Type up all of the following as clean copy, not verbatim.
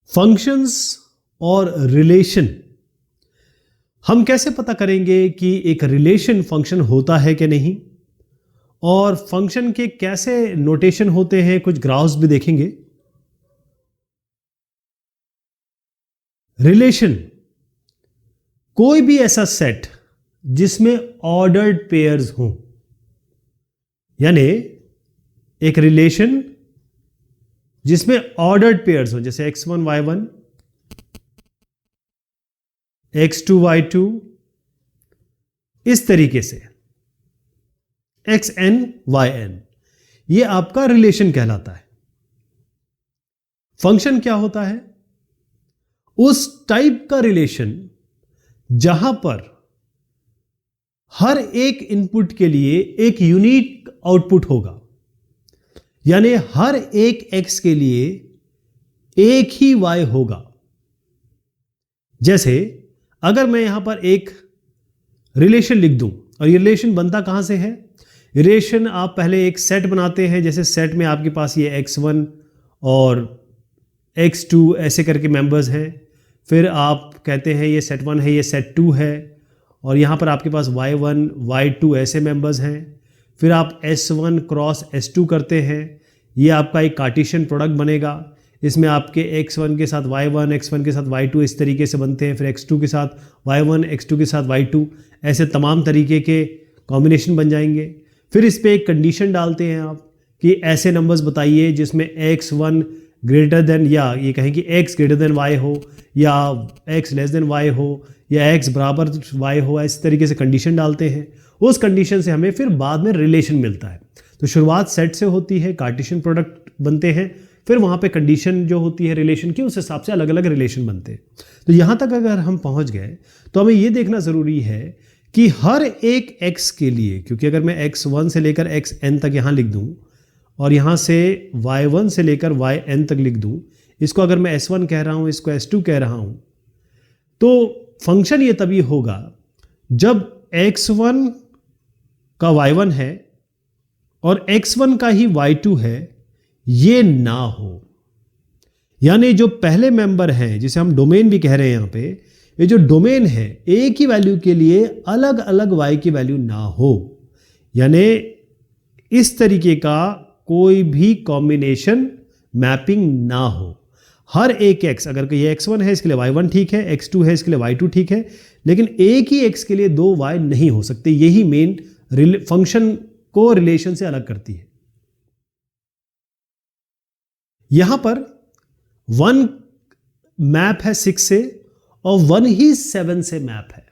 Functions और relation, हम कैसे पता करेंगे कि एक रिलेशन फंक्शन होता है कि नहीं, और फंक्शन के कैसे नोटेशन होते हैं, कुछ ग्राफ्स भी देखेंगे। रिलेशन कोई भी ऐसा सेट जिसमें ऑर्डर्ड पेयर्स हों, यानी एक रिलेशन जिसमें ऑर्डर्ड पेयर्स हो, जैसे x1 y1, x2 y2, इस तरीके से xn yn, ये आपका रिलेशन कहलाता है। फंक्शन क्या होता है? उस टाइप का रिलेशन जहां पर हर एक इनपुट के लिए एक यूनिक आउटपुट होगा, यानी हर एक x के लिए एक ही y होगा। जैसे अगर मैं यहां पर एक रिलेशन लिख दूं, और ये रिलेशन बनता कहां से है? रिलेशन आप पहले एक सेट बनाते हैं, जैसे सेट में आपके पास ये x1 और x2 ऐसे करके मेंबर्स हैं। फिर आप कहते हैं ये सेट 1 है, ये सेट 2 है, और यहाँ पर आपके पास y1 y2 ऐसे मेंबर्स हैं। फिर आप s1 क्रॉस s2 करते हैं, ये आपका एक कार्टेशियन प्रोडक्ट बनेगा। इसमें आपके x1 के साथ y1, x1 के साथ y2 इस तरीके से बनते हैं। फिर x2 के साथ y1, x2 के साथ y2, ऐसे तमाम तरीके के कॉम्बिनेशन बन जाएंगे। फिर इस पर एक कंडीशन डालते हैं आप कि ऐसे नंबर्स बताइए जिसमें x1 ग्रेटर देन, या ये कहें कि x ग्रेटर देन y हो, या x लेस देन y हो, या x बराबर y हो। इस तरीके से कंडीशन डालते हैं। उस कंडीशन से हमें फिर बाद में रिलेशन मिलता है। तो शुरुआत सेट से होती है, कार्टेशियन प्रोडक्ट बनते हैं, फिर वहाँ पे कंडीशन जो होती है रिलेशन की, उस हिसाब से अलग अलग रिलेशन बनते हैं। तो यहाँ तक अगर हम पहुँच गए तो हमें ये देखना ज़रूरी है कि हर एक x के लिए, क्योंकि अगर मैं x1 से लेकर xn तक यहाँ लिख दूँ, और यहाँ से y1 से लेकर yn तक लिख दूँ, इसको अगर मैं s1 कह रहा हूँ, इसको s2 कह रहा हूँ, तो फंक्शन ये तभी होगा जब x1 का y1 है और x1 का ही y2 है, ये ना हो। यानी जो पहले मेंबर हैं, जिसे हम डोमेन भी कह रहे हैं यहाँ पे, ये जो डोमेन है, एक ही वैल्यू के लिए अलग अलग y की वैल्यू ना हो। यानी इस तरीके का कोई भी कॉम्बिनेशन मैपिंग ना हो। हर एक x, अगर ये x1 है इसके लिए y1 ठीक है, x2 है इसके लिए y2 ठीक है, लेकिन एक ही x के लिए दो y नहीं हो सकते। यही मेन फंक्शन को रिलेशन से अलग करती है। यहां पर 1 मैप है 6 से, और 1 ही 7 से मैप है।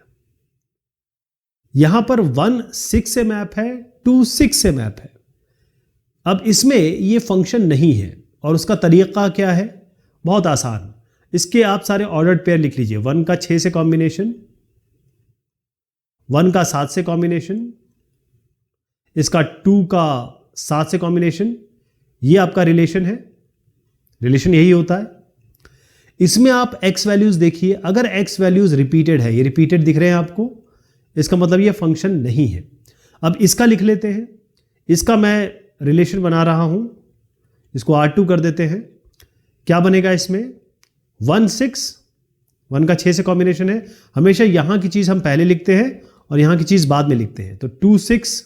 यहां पर 1 6 से मैप है, 2 6 से मैप है। अब इसमें ये फंक्शन नहीं है, और उसका तरीका क्या है? बहुत आसान। इसके आप सारे ऑर्डर्ड पेयर लिख लीजिए। 1 का 6 से कॉम्बिनेशन, 1 का 7 से कॉम्बिनेशन, इसका 2 का 7 से कॉम्बिनेशन, ये आपका रिलेशन है। रिलेशन यही होता है। इसमें आप x वैल्यूज देखिए। अगर x वैल्यूज रिपीटेड है, ये रिपीटेड दिख रहे हैं आपको, इसका मतलब ये फंक्शन नहीं है। अब इसका लिख लेते हैं। इसका मैं रिलेशन बना रहा हूं, इसको R2 कर देते हैं। क्या बनेगा इसमें? 1 6, 1 का 6 से कॉम्बिनेशन है। हमेशा यहां की चीज हम पहले लिखते हैं और यहां की चीज बाद में लिखते हैं। तो 2 6,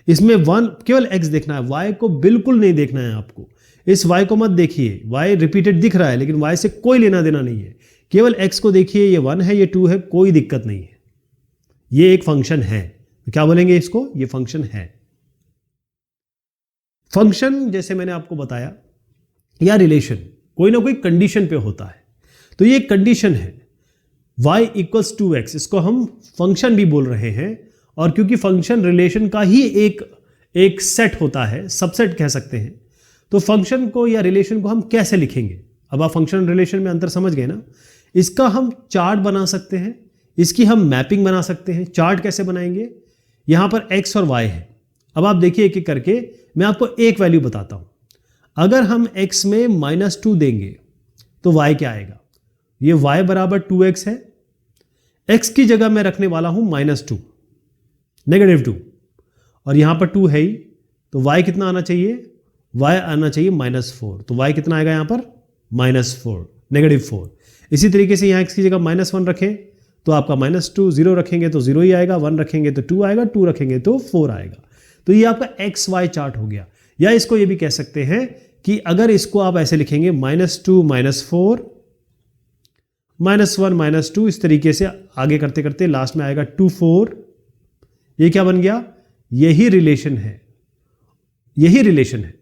इसमें 1 केवल x देखना है, y को बिल्कुल नहीं देखना है आपको। इस y को मत देखिए, y रिपीटेड दिख रहा है लेकिन y से कोई लेना देना नहीं है। केवल x को देखिए, ये 1 है, ये 2 है, कोई दिक्कत नहीं है। ये एक फंक्शन है। तो क्या बोलेंगे इसको? ये फंक्शन है। फंक्शन जैसे मैंने आपको बताया, या रिलेशन कोई ना कोई कंडीशन पे होता है। तो ये कंडीशन है y = 2x, इसको हम फंक्शन भी बोल रहे हैं। और क्योंकि फंक्शन रिलेशन का ही एक सेट होता है, सबसेट कह सकते हैं, तो फंक्शन को या रिलेशन को हम कैसे लिखेंगे? अब आप फंक्शन रिलेशन में अंतर समझ गए ना। इसका हम चार्ट बना सकते हैं, इसकी हम मैपिंग बना सकते हैं। चार्ट कैसे बनाएंगे? यहां पर x और y है। अब आप देखिए एक एक करके, मैं आपको एक वैल्यू बताता हूं। अगर हम x में -2 देंगे तो y क्या आएगा? ये y बराबर 2x है। x की जगह मैं रखने वाला हूं -2, -2, और यहां पर 2 है ही, तो y कितना आना चाहिए? y आना चाहिए -4, तो y कितना आएगा यहाँ पर -4, -4। इसी तरीके से यहाँ x की जगह -1 रखें तो आपका -2, 0 रखेंगे तो 0 ही आएगा, 1 रखेंगे तो 2 आएगा, 2 रखेंगे तो 4 आएगा। तो ये आपका XY चार्ट हो गया। या इसको ये भी कह सकते हैं कि अगर इसको आप ऐसे लिखेंगे -2, -4, -1, -2, इस तरीके से आगे करते करते लास्ट में आएगा 2, 4। ये क्या बन गया? यही रिलेशन है, यही रिलेशन है।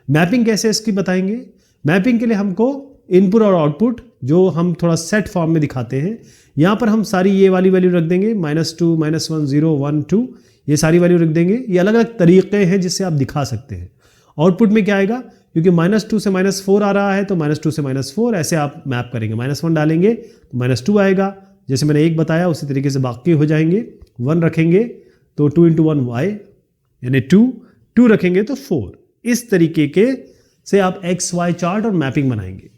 मैपिंग कैसे इसकी बताएंगे? मैपिंग के लिए हमको इनपुट और आउटपुट जो हम थोड़ा सेट फॉर्म में दिखाते हैं, यहां पर हम सारी ये वाली वैल्यू रख देंगे, -2, -1, 0, 1, 2, ये सारी वैल्यू रख देंगे। ये अलग अलग तरीके हैं जिससे आप दिखा सकते हैं। आउटपुट में क्या आएगा? क्योंकि -2 से -4 आ रहा है तो -2 से -4 ऐसे आप मैप करेंगे। -1 डालेंगे तो -2 आएगा, जैसे मैंने एक बताया उसी तरीके से बाकी हो जाएंगे। 1 रखेंगे तो 2 × 1 y यानी 2, 2 रखेंगे तो 4। इस तरीके के से आप XY चार्ट और मैपिंग बनाएंगे।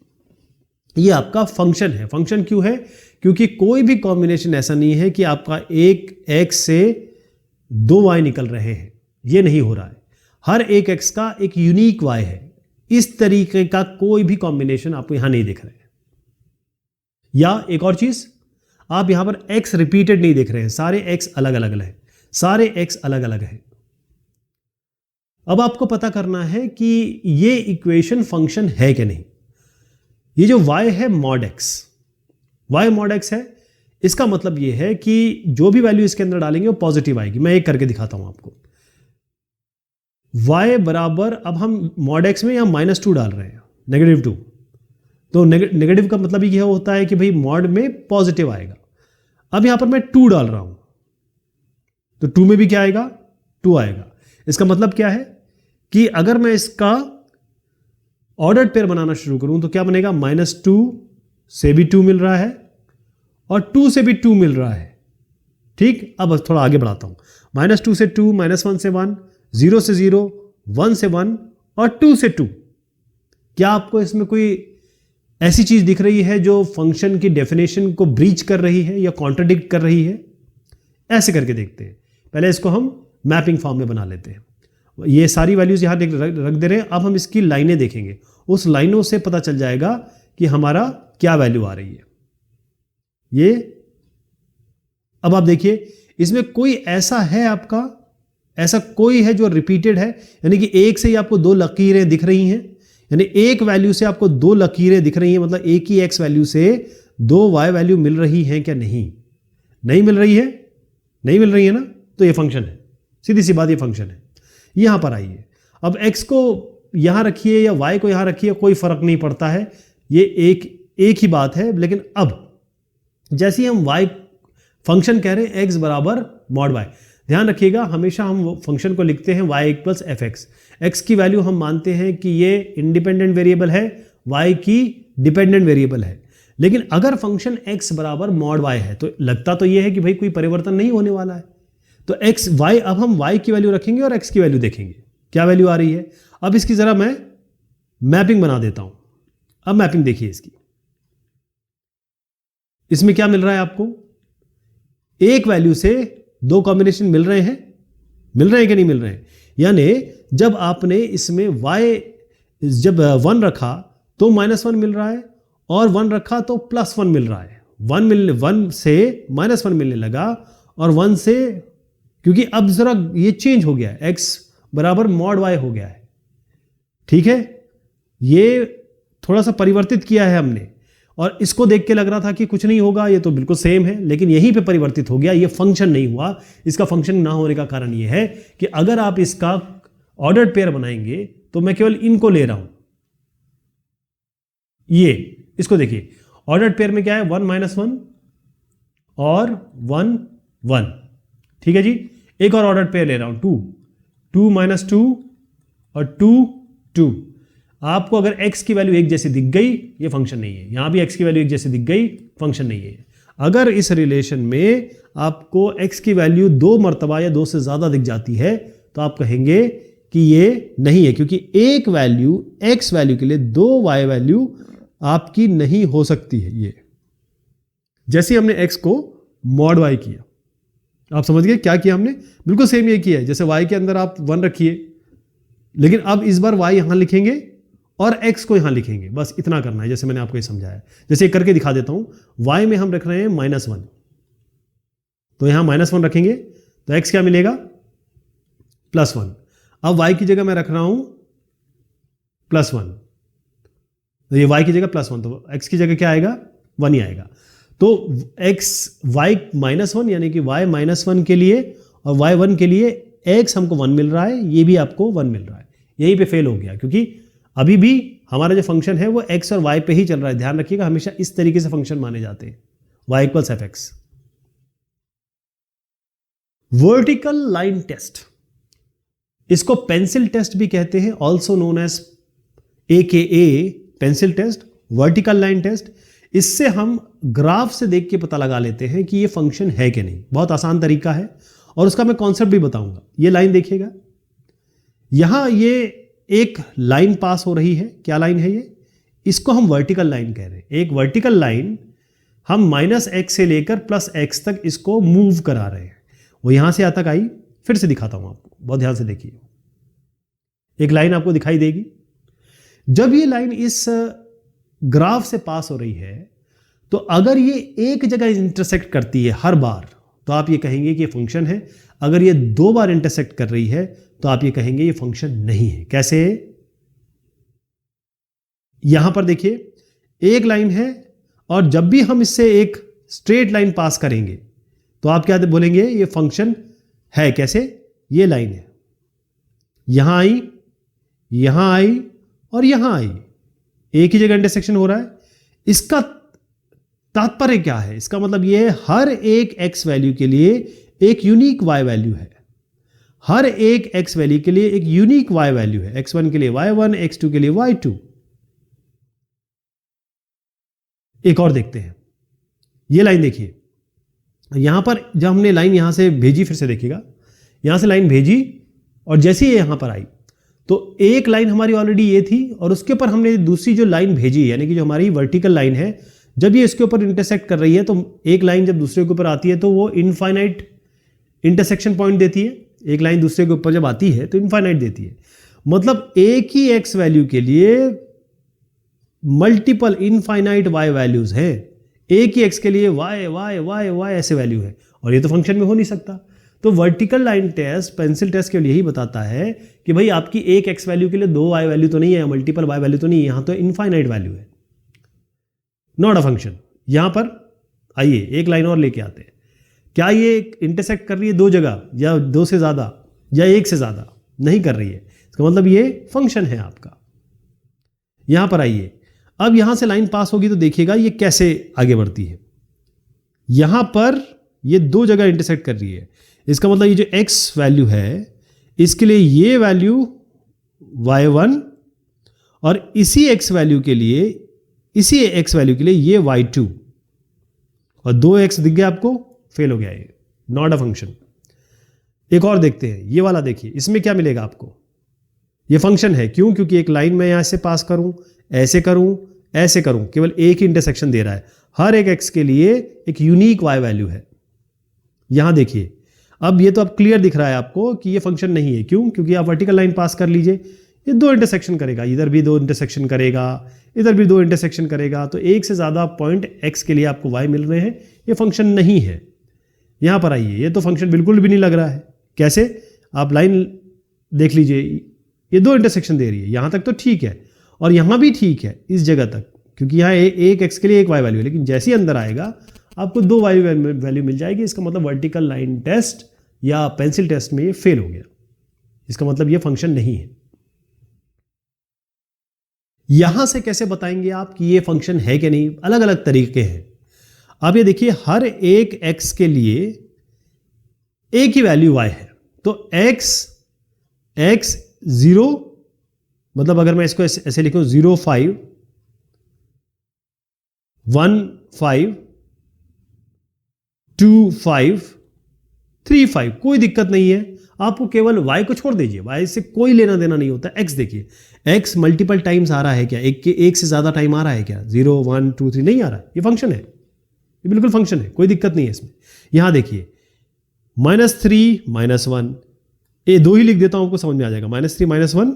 ये आपका फंक्शन है। फंक्शन क्यों है? क्योंकि कोई भी कॉम्बिनेशन ऐसा नहीं है कि आपका एक x से 2 y निकल रहे हैं, ये नहीं हो रहा है। हर एक x का एक यूनिक y है। इस तरीके का कोई भी कॉम्बिनेशन आपको यहां नहीं दिख रहे हैं। या एक और चीज, आप यहां पर x रिपीटेड नहीं देख रहे हैं, सारे x अलग अलग हैं, सारे x अलग अलग हैं। अब आपको पता करना है कि ये इक्वेशन फंक्शन है कि नहीं। ये जो y है mod x, y mod x है, इसका मतलब ये है कि जो भी वैल्यू इसके अंदर डालेंगे वो पॉजिटिव आएगी। मैं एक करके दिखाता हूं आपको। y बराबर, अब हम mod x में यहां -2 डाल रहे हैं, -2, तो नेगेटिव का मतलब ये होता है कि भाई मॉड में पॉजिटिव आएगा। अब यहां पर मैं 2 डाल रहा हूं तो 2 में भी क्या आएगा? 2 आएगा। इसका मतलब क्या है कि अगर मैं इसका ऑर्डर्ड पेयर बनाना शुरू करूं तो क्या बनेगा? -2 से भी 2 मिल रहा है और 2 से भी 2 मिल रहा है। ठीक, अब थोड़ा आगे बढ़ाता हूं। -2 से 2, -1 से 1, 0 से 0, 1 से 1 और 2 से 2। क्या आपको इसमें कोई ऐसी चीज दिख रही है जो फंक्शन की डेफिनेशन को ब्रीच कर रही है या कॉन्ट्रडिक्ट कर रही है? ऐसे करके देखते हैं। पहले इसको हम मैपिंग फॉर्म में बना लेते हैं। ये सारी वैल्यूज यहां रख दे रहे हैं। अब हम इसकी लाइनें देखेंगे, उस लाइनों से पता चल जाएगा कि हमारा क्या वैल्यू आ रही है। ये अब आप देखिए, इसमें कोई ऐसा है आपका, ऐसा कोई है जो रिपीटेड है, यानी कि एक से ही आपको 2 लकीरें दिख रही हैं, यानी एक वैल्यू से आपको 2 लकीरें दिख रही हैं, मतलब एक ही x वैल्यू से 2 y वैल्यू मिल रही हैं क्या? नहीं मिल रही है, नहीं मिल रही है ना, तो ये फंक्शन है। सीधी सी बात, ये फंक्शन है। यहां पर आइए, अब x को यहां रखिए या y को यहां रखिए, कोई फर्क नहीं पड़ता है, ये एक ही बात है। लेकिन अब जैसे ही हम y फंक्शन कह रहे हैं x बराबर mod y, ध्यान रखिएगा हमेशा हम फंक्शन को लिखते हैं y = fx। x की वैल्यू हम मानते हैं कि ये इंडिपेंडेंट वेरिएबल है, y की डिपेंडेंट वेरिएबल है। लेकिन अगर फंक्शन x बराबर mod y है तो लगता तो ये है कि भाई कोई परिवर्तन नहीं होने वाला है। तो x y, अब हम y की वैल्यू रखेंगे और x की वैल्यू देखेंगे क्या वैल्यू आ रही है। अब इसकी जरा मैं मैपिंग बना देता हूं। अब मैपिंग देखिए इसकी, इसमें क्या मिल रहा है आपको? एक वैल्यू से 2 कॉम्बिनेशन मिल रहे हैं कि नहीं मिल रहे हैं? यानी जब आपने इसमें y जब 1 रखा तो -1 मिल रहा है और 1 रखा तो +1 मिल रहा है। 1 से -1 मिलने लगा और 1 से, क्योंकि अब जरा ये चेंज हो गया है, x बराबर mod y हो गया है। ठीक है, ये थोड़ा सा परिवर्तित किया है हमने, और इसको देख के लग रहा था कि कुछ नहीं होगा, ये तो बिल्कुल सेम है, लेकिन यहीं पे परिवर्तित हो गया, ये फंक्शन नहीं हुआ। इसका फंक्शन ना होने का कारण ये है कि अगर आप इसका ऑर्डर्ड पेयर बनाएंगे तो मैं केवल इनको ले रहा हूं। ये इसको देखिए, ऑर्डर्ड पेयर में क्या है? 1 - 1 और 1 1। ठीक है जी, एक और ऑर्डर्ड पेयर ले रहा हूं, 2 - 2 और 2 2। आपको अगर x की वैल्यू एक जैसी दिख गई, ये फंक्शन नहीं है। यहां भी x की वैल्यू एक जैसी दिख गई, फंक्शन नहीं है। अगर इस रिलेशन में आपको x की वैल्यू 2 मर्तबा या 2 से ज्यादा दिख जाती है तो आप कहेंगे कि ये नहीं है, क्योंकि एक वैल्यू x वैल्यू के लिए 2 y वैल्यू आपकी नहीं हो सकती है। ये जैसे हमने x को mod y किया, आप समझ गए क्या किया हमने? बिल्कुल सेम ये किया है। जैसे y के अंदर आप 1 रखिए, लेकिन अब इस बार y यहां लिखेंगे और x को यहां लिखेंगे, बस इतना करना है जैसे मैंने आपको ये समझाया। जैसे एक करके दिखा देता हूं। y में हम रख रहे हैं -1, तो यहां -1 रखेंगे तो x क्या मिलेगा, +1। अब y की जगह मैं रख रहा हूं +1, तो ये y की जगह +1, तो x की जगह क्या आएगा, 1 ही आएगा। तो y -1 यानी कि y -1 के लिए और y 1 के लिए x हमको 1 मिल रहा है, ये भी आपको 1 मिल रहा है। यहीं पे फेल हो गया, क्योंकि अभी भी हमारा जो फंक्शन है वो x और y पे ही चल रहा है। ध्यान रखिएगा, हमेशा इस तरीके से फंक्शन माने जाते हैं, y = fx। Vertical line test, इसको पेंसिल टेस्ट भी कहते हैं, also known as AKA pencil test, vertical line test. इससे हम ग्राफ से देख के पता लगा लेते हैं कि ये फंक्शन है कि नहीं। बहुत आसान तरीका है और उसका मैं कॉन्सेप्ट भी बताऊंगा। ये लाइन देखिएगा, यहां ये एक लाइन पास हो रही है। क्या लाइन है ये, इसको हम वर्टिकल लाइन कह रहे हैं। एक वर्टिकल लाइन हम -x से लेकर +x तक इसको मूव करा रहे हैं। वो यहां से यहां तक आई, फिर से दिखाता हूं आपको, बहुत ध्यान से देखिए। एक लाइन आपको दिखाई देगी, जब ये लाइन इस ग्राफ से पास हो रही है तो अगर ये एक जगह इंटरसेक्ट करती है हर बार, तो आप ये कहेंगे कि ये फंक्शन है। अगर ये 2 बार इंटरसेक्ट कर रही है तो आप ये कहेंगे ये फंक्शन नहीं है। कैसे, यहां पर देखिए एक लाइन है और जब भी हम इससे एक स्ट्रेट लाइन पास करेंगे तो आप क्या बोलेंगे, ये फंक्शन है। कैसे, ये लाइन है, यहां आई, यहां आई और यहां आई, एक ही जगह इंटरसेक्शन हो रहा है। इसका तात्पर्य क्या है, इसका मतलब ये हर एक x वैल्यू के लिए एक यूनिक y वैल्यू है। हर एक x वैल्यू के लिए एक यूनिक y वैल्यू है। x1 के लिए y1, x2 के लिए y2। एक और देखते हैं, ये लाइन देखिए। यहां पर जब हमने लाइन यहां से भेजी, फिर से देखिएगा, यहां से लाइन भेजी और जैसे ही यहां पर आई तो एक लाइन हमारी ऑलरेडी ये थी और उसके ऊपर हमने दूसरी जो लाइन भेजी, यानी कि जो हमारी वर्टिकल लाइन है, जब ये इसके ऊपर इंटरसेक्ट कर रही है तो एक लाइन जब दूसरे के ऊपर आती है तो वो इनफाइनाइट इंटरसेक्शन पॉइंट देती है। एक लाइन दूसरे के ऊपर जब आती है तो इनफाइनाइट देती है। मतलब एक ही x वैल्यू के लिए मल्टीपल इनफाइनाइट y वैल्यूज हैं। एक ही x के लिए y y y y ऐसे वैल्यू है और ये तो फंक्शन में हो नहीं सकता। तो vertical line test pencil test के लिए ही बताता है कि भाई आपकी एक x वैल्यू के लिए 2 y वैल्यू तो नहीं है, मल्टीपल y वैल्यू तो नहीं है, यहां तो इनफाइनाइट वैल्यू है, नॉट अ फंक्शन। यहां पर आइए एक लाइन और लेके आते हैं। क्या ये इंटरसेक्ट कर रही है 2 जगह या 2 से ज्यादा या 1 से ज्यादा? नहीं कर रही है। इसका मतलब ये फंक्शन है आपका। यहां पर आइए, अब यहां से लाइन पास होगी तो देखिएगा ये कैसे आगे बढ़ती है। यहां पर ये 2 जगह इंटरसेक्ट कर रही है। इसका मतलब ये जो x वैल्यू है इसके लिए ये वैल्यू y1 और इसी x वैल्यू के लिए ये y2 और 2x दिख गया आपको, फेल हो गया ये, नॉट अ फंक्शन। एक और देखते हैं, ये वाला देखिए, इसमें क्या मिलेगा आपको, ये फंक्शन है। क्यों? क्योंकि एक लाइन में यहां से पास करूं, ऐसे करूं, ऐसे करूं, केवल एक ही इंटरसेक्शन दे रहा है। हर एक x के लिए एक यूनिक y वैल्यू है। यहां देखिए, अब ये तो अब क्लियर दिख रहा है आपको कि ये फंक्शन नहीं है। क्यों? क्योंकि आप वर्टिकल लाइन पास कर लीजिए, ये 2 इंटरसेक्शन करेगा, इधर भी 2 इंटरसेक्शन करेगा, इधर भी 2 इंटरसेक्शन करेगा, तो एक से ज्यादा पॉइंट x के लिए आपको y मिल रहे हैं। ये फंक्शन नहीं है। यहां पर आइए, ये तो फंक्शन बिल्कुल भी नहीं लग रहा है। कैसे? आप लाइन देख लीजिए, ये 2 इंटरसेक्शन दे रही है, यहां तक तो ठीक है और यहां भी ठीक है इस जगह तक, क्योंकि यहां एक x के लिए एक y वैल्यू है। लेकिन जैसे ही अंदर आएगा आपको 2 y वैल्यू मिल जाएगी। इसका मतलब वर्टिकल लाइन टेस्ट या पेंसिल टेस्ट में ये फेल हो गया। इसका मतलब ये फंक्शन नहीं है। यहां से कैसे बताएंगे आप कि ये फंक्शन है कि नहीं? अलग अलग तरीके हैं। आप ये देखिए, हर एक x के लिए एक ही वैल्यू y है, तो x 0, मतलब अगर मैं इसको ऐसे लिखूं 0 5 1 5 2 5 3 5, कोई दिक्कत नहीं है। आपको केवल y को छोड़ दीजिए, y से कोई लेना देना नहीं होता। x देखिए, x मल्टीपल टाइम्स आ रहा है क्या? एक से ज्यादा टाइम आ रहा है क्या? 0 1 2 3 नहीं आ रहा है। ये फंक्शन है, ये बिल्कुल फंक्शन है, कोई दिक्कत नहीं है इसमें। यहां देखिए, -3 -1, ये 2 ही लिख देता हूं, आपको समझ में आ जाएगा। -3 -1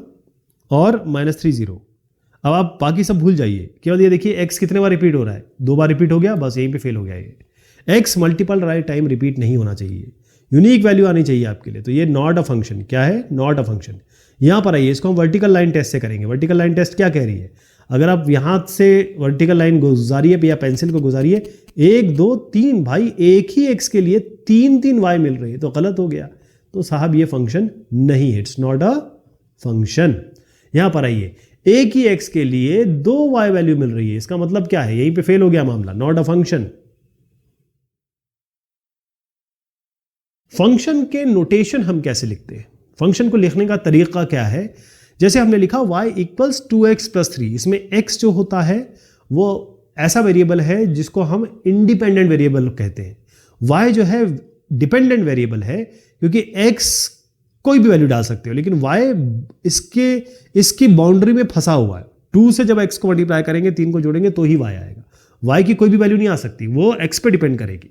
और -3 0। अब आप बाकी सब भूल जाइए, केवल ये देखिए x कितने बार रिपीट हो रहा है, 2 बार रिपीट हो गया, बस यहीं पे फेल हो गया ये। x multiple right time repeat नहीं होना चाहिए, यूनिक वैल्यू आनी चाहिए आपके लिए। तो ये नॉट अ फंक्शन, क्या है, नॉट अ फंक्शन। यहाँ पर आइए, इसको हम वर्टिकल लाइन टेस्ट से करेंगे। वर्टिकल लाइन टेस्ट क्या कह रही है, अगर आप यहाँ से वर्टिकल लाइन गुजारिए या पेंसिल को गुजारिए, 1 2 3, भाई एक ही x के लिए 3 y मिल रही है, तो गलत हो गया। तो साहब ये फंक्शन नहीं है, इट्स नॉट अ फंक्शन। यहां पर आइए, एक ही x के लिए 2 y वैल्यू मिल रही है, इसका मतलब क्या है, यहीं पे फेल हो गया मामला, नॉट अ फंक्शन। फंक्शन के नोटेशन हम कैसे लिखते हैं, फंक्शन को लिखने का तरीका क्या है, जैसे हमने लिखा y इक्वल्स 2x + 3, इसमें x जो होता है वो ऐसा वेरिएबल है जिसको हम इंडिपेंडेंट वेरिएबल कहते हैं। y जो है डिपेंडेंट वेरिएबल है, क्योंकि x कोई भी वैल्यू डाल सकते हो, लेकिन y इसकी बाउंड्री में फंसा हुआ है। 2 से जब x को मल्टीप्लाई करेंगे, 3 को जोड़ेंगे तो ही y आएगा, y की कोई भी वैल्यू नहीं आ सकती, वो x पे डिपेंड करेगी।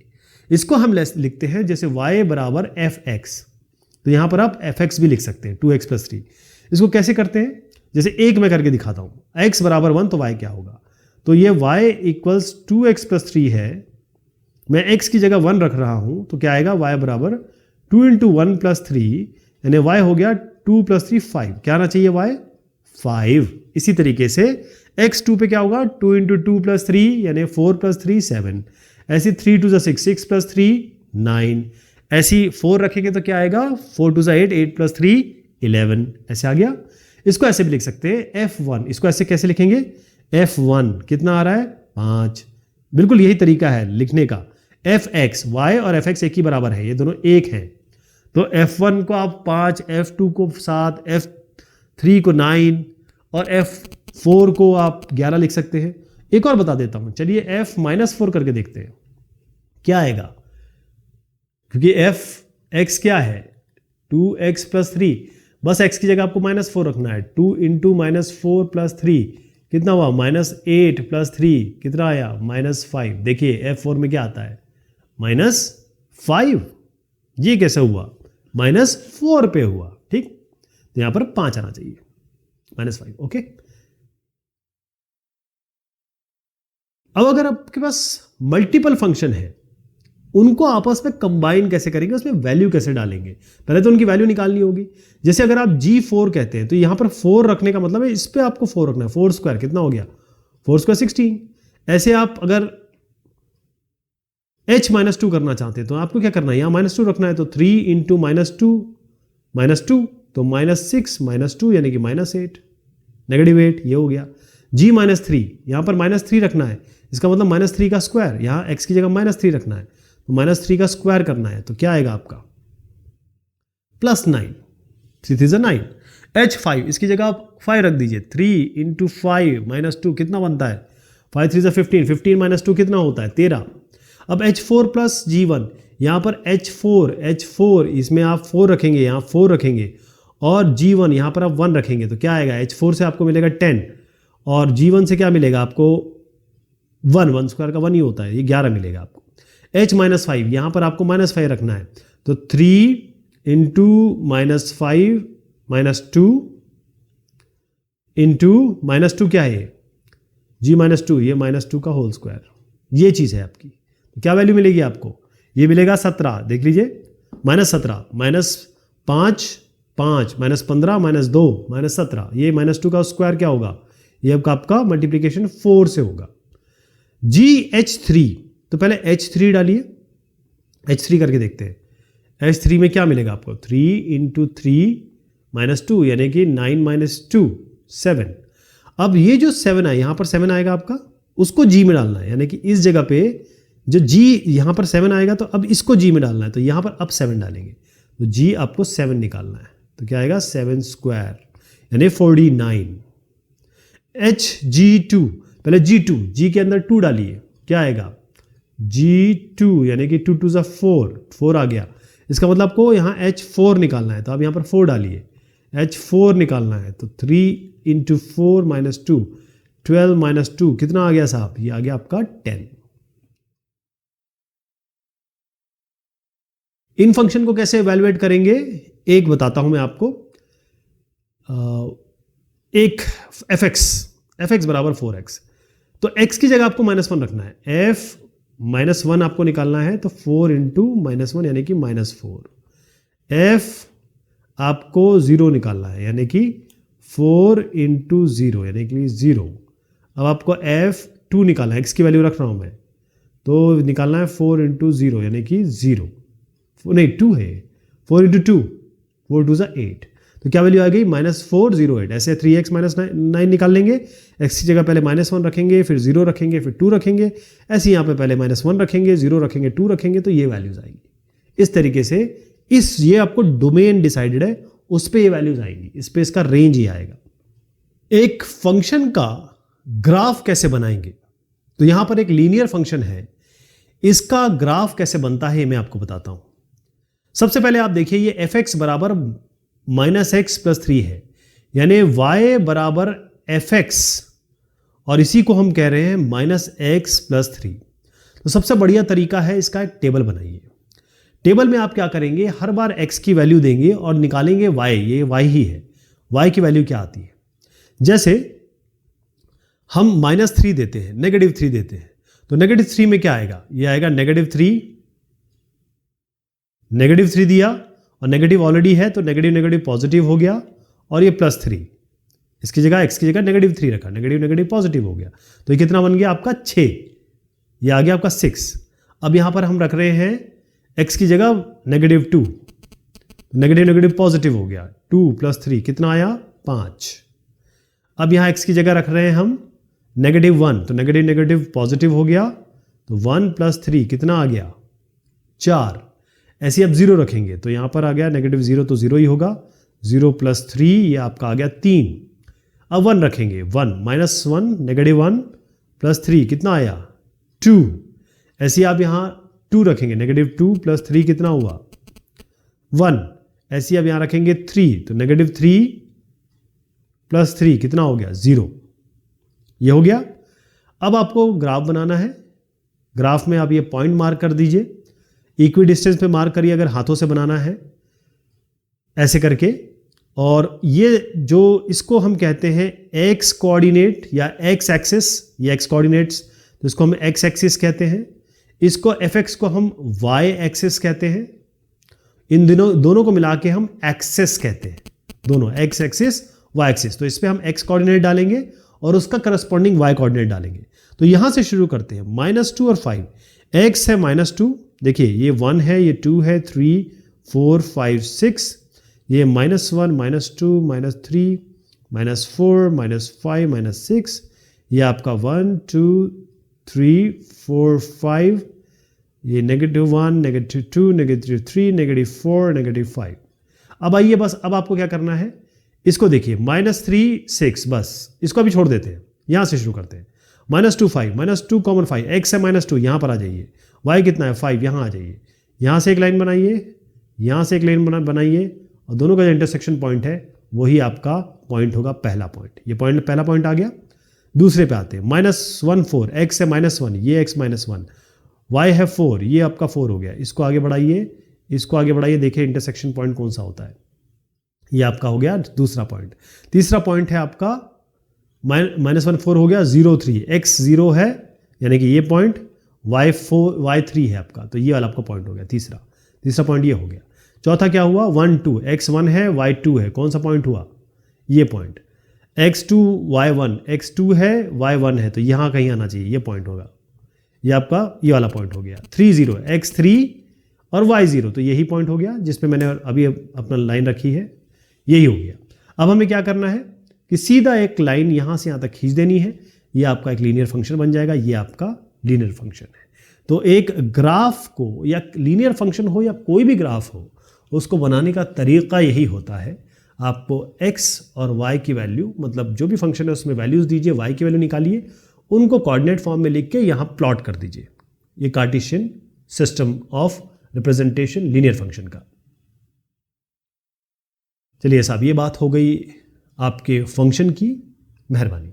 इसको हम लिखते हैं जैसे y बराबर fx, तो यहां पर आप fx भी लिख सकते हैं, 2x + 3। इसको कैसे करते हैं, जैसे एक मैं करके दिखाता हूं, x बराबर 1 तो y क्या होगा, तो ये y इक्वल्स 2x + 3 है, मैं x की जगह 1 रख रहा हूं, तो क्या आएगा, y बराबर 2 × 1 + 3, यानी y हो गया 2 + 3 5, क्या आना चाहिए y 5। इसी तरीके से x 2 पे क्या होगा, 2 × 2 + 3 यानी 4 + 3 7, ऐसी 3 2 6 6 + 3 9, ऐसी 4 रखेंगे तो क्या आएगा, 4 2 8 8 + 3 11, ऐसे आ गया। इसको ऐसे भी लिख सकते हैं f1, इसको ऐसे कैसे लिखेंगे, f1 कितना आ रहा है 5, बिल्कुल यही तरीका है लिखने का। fx, y और fx एक ही बराबर है, ये दोनों एक हैं, तो f1 को आप 5, f2 को 7, f3 को 9 और f4 को आप 11 लिख सकते हैं। एक और बता देता हूं, चलिए f-4 करके देखते हैं क्या आएगा, क्योंकि fx क्या है 2x + 3, बस x की जगह आपको -4 रखना है, 2 × -4 + 3 कितना हुआ, -8 + 3 कितना आया, -5। देखिए f4 में क्या आता है, -5, ये कैसे हुआ, -4 पे हुआ, ठीक, तो यहां पर 5 आना चाहिए, -5, ओके। अब अगर आपके पास मल्टीपल फंक्शन है, उनको आपस में कंबाइन कैसे करेंगे, उसमें वैल्यू कैसे डालेंगे, पहले तो उनकी वैल्यू निकालनी होगी। जैसे अगर आप g4 कहते हैं, तो यहां पर 4 रखने का मतलब है इस पे आपको 4 रखना है, 4² कितना हो गया, 4² 16। ऐसे आप अगर h-2 करना चाहते हैं तो आपको क्या करना है, यहां -2 रखना है, तो 3 × -2 तो -6 -2 यानी कि -8, -8 ये हो गया। g-3 यहां पर -3 रखना है, इसका मतलब -3 का स्क्वायर, यहां x की जगह -3 रखना है, तो -3 का स्क्वायर करना है, तो क्या आएगा आपका +9, 3 3 9। h5 इसकी जगह आप 5 रख दीजिए, 3 × 5 -2 कितना बनता है, 5 3 15, 15 -2 कितना होता है 13। अब h4 + g1, यहां पर h4 इसमें आप 4 रखेंगे, यहां 4 रखेंगे, और g1 यहां पर आप 1 रखेंगे, तो क्या आएगा, h4 से आपको मिलेगा 10 और g1 से क्या मिलेगा आपको 1² का 1 ही होता है, ये 11 मिलेगा आपको। h-5 यहां पर आपको -5 रखना है, तो 3 × -5 -2 × -2 क्या है, g-2, ये -2 का होल स्क्वायर, ये चीज है आपकी। तो क्या वैल्यू मिलेगी आपको, ये मिलेगा 17, देख लीजिए, -17 -5 5 -15 -2 -17, ये -2 का स्क्वायर क्या होगा, ये आपका मल्टीप्लीकेशन 4 से होगा। GH3, तो पहले H3 डालिए, H3 करके देखते हैं, H3 में क्या मिलेगा आपको, 3 × 3 -2 यानी कि 9 - 2 7। अब ये जो 7 है, यहां पर 7 आएगा आपका, उसको G में डालना है, यानी कि इस जगह पे जो G यहां पर 7 आएगा, तो अब इसको G में डालना है, तो यहां पर अब 7 डालेंगे, तो G आपको 7 निकालना है, तो क्या आएगा 7² यानी 49। HG2, पहले G के अंदर 2 डालिए, क्या आएगा G2 यानी कि 2 2 4 आ गया, इसका मतलब आपको यहाँ H4 निकालना है, तो आप यहाँ पर 4 डालिए, H4 निकालना है, तो 3 × 4 -2 12 -2 कितना आ गया साहब, ये आ गया आपका 10। इन फंक्शन को कैसे इवैल्यूएट करेंगे, एक बताता हूं मैं आपको। एक एफ एक्स बराबर 4x, तो x की जगह आपको -1 रखना है। f-1 आपको निकालना है, तो 4 इंटू -1 यानी कि -4। f आपको 0 निकालना है, यानी कि 4 इंटू 0 यानी कि 0। अब आपको f2 निकालना है, x की वैल्यू रख रहा हूं मैं, तो निकालना है 4 इंटू 0 यानी कि 0, नहीं 2 है, 4 इंटू 2, 4 2 8, तो क्या वैल्यू आ गई -408। ऐसे 3x -9 निकाल लेंगे, x की जगह पहले -1 रखेंगे, फिर 0 रखेंगे, फिर 2 रखेंगे, ऐसे यहाँ पे पहले -1 रखेंगे, 0 रखेंगे, 2 रखेंगे, तो ये वैल्यूज आएंगी। इस तरीके से ये आपको डोमेन डिसाइडेड है, उस पर ये वैल्यूज आएंगी, इस पर इसका रेंज ही आएगा। एक फंक्शन का ग्राफ कैसे बनाएंगे, तो यहां पर एक लीनियर फंक्शन है, इसका ग्राफ कैसे बनता है मैं आपको बताता हूं। सबसे पहले आप देखिए, ये f(x) बराबर -x + 3 है, यानी y बराबर f(x) और इसी को हम कह रहे हैं -x + 3। तो सबसे बढ़िया तरीका है, इसका एक टेबल बनाइए। टेबल में आप क्या करेंगे, हर बार x की वैल्यू देंगे और निकालेंगे y, ये y ही है, y की वैल्यू क्या आती है। जैसे हम -3 देते हैं, -3 देते हैं, तो -3 में क्या आएगा, ये आएगा -3 दिया, और नेगेटिव ऑलरेडी है, तो नेगेटिव पॉजिटिव हो गया, और ये +3, इसकी जगह x की जगह -3 रखा, नेगेटिव पॉजिटिव हो गया, तो ये कितना बन गया आपका 6, ये आ गया आपका 6। अब यहां पर हम रख रहे हैं x की जगह -2, नेगेटिव पॉजिटिव हो गया, 2 + 3 कितना आया 5। अब यहां x की जगह रख रहे हैं हम -1, तो नेगेटिव पॉजिटिव हो गया, तो 1 + 3 कितना आ गया 4। ऐसे अब 0 रखेंगे, तो यहां पर आ गया -0, तो 0 ही होगा, 0 + 3 ये आपका आ गया 3। अब 1 रखेंगे, 1 -1 + 3 कितना आया 2। ऐसे आप यहां 2 रखेंगे, -2 + 3 कितना हुआ 1। ऐसे अब यहां रखेंगे 3, तो -3 + 3 कितना हो गया 0, ये हो गया। अब आपको ग्राफ बनाना है, ग्राफ में आप ये पॉइंट मार्क कर दीजिए, इक्वी डिस्टेंस पे मार्क करिए अगर हाथों से बनाना है, ऐसे करके। और ये जो इसको हम कहते हैं x कोऑर्डिनेट या x एक्सिस, ये x कोऑर्डिनेट्स, तो इसको हम x एक्सिस कहते हैं, इसको fx को हम y एक्सिस कहते हैं, इन दोनों को मिला के हम एक्सेस कहते हैं, दोनों x एक्सिस y एक्सिस। तो इस पर हम x कोऑर्डिनेट डालेंगे और उसका करस्पॉन्डिंग y कोऑर्डिनेट डालेंगे। तो यहां से शुरू करते हैं, -2 और 5, x है -2, देखिए ये 1 है, ये 2 है, 3 4 5 6, ये -1 -2 -3 -4 -5 -6, ये आपका 1 2 3 4 5, ये -1 -2 -3 -4 -5। अब आइए, बस अब आपको क्या करना है, इसको देखिए, -3 6, बस इसको अभी छोड़ देते हैं, यहां से शुरू करते हैं। -2 5, -2 कॉमन 5, x है -2, यहां पर आ जाइए, y कितना है 5, यहां आ जाइए, यहां से एक लाइन बनाइए, यहां से एक लाइन बनाइए, और दोनों का जो इंटरसेक्शन पॉइंट है वही आपका पॉइंट होगा, पहला पॉइंट। ये पॉइंट, पहला पॉइंट आ गया। दूसरे पे आते हैं, -1 4, x है -1, ये x -1, y है 4, ये आपका 4 हो गया। इसको आगे बढ़ाइए, इसको आगे बढ़ाइए, देखिए इंटरसेक्शन पॉइंट कौन सा होता है, ये आपका हो गया दूसरा पॉइंट। तीसरा पॉइंट है आपका -1 4 हो गया, 0 3, x 0 है, यानी कि ये पॉइंट, y 3 है आपका, तो ये वाला आपका पॉइंट हो गया तीसरा पॉइंट ये हो गया। चौथा क्या हुआ, 1 2, x 1 है, y 2 है, कौन सा पॉइंट हुआ, ये पॉइंट। x 2 y 1, x 2 है, y 1 है, तो यहां कहीं आना चाहिए, ये पॉइंट होगा, ये आपका ये वाला पॉइंट हो गया। 3 0, x 3 और y 0, तो यही पॉइंट हो गया जिसपे मैंने अभी अपना लाइन रखी है, यही हो गया। अब हमें क्या करना है कि सीधा एक लाइन यहां से यहां तक खींच देनी है, ये आपका एक लीनियर फंक्शन बन जाएगा, ये आपका लीनियर फंक्शन है। तो एक ग्राफ को, या लीनियर फंक्शन हो या कोई भी ग्राफ हो, उसको बनाने का तरीका यही होता है, आपको x और y की वैल्यू, मतलब जो भी फंक्शन है उसमें वैल्यूज दीजिए, y की वैल्यू निकालिए, उनको कोऑर्डिनेट फॉर्म में लिख के यहाँ प्लॉट कर दीजिए। ये Cartesian system of representation linear function का। चलिए साहब, ये बात हो गई आपके फंक्शन की। मेहरबानी।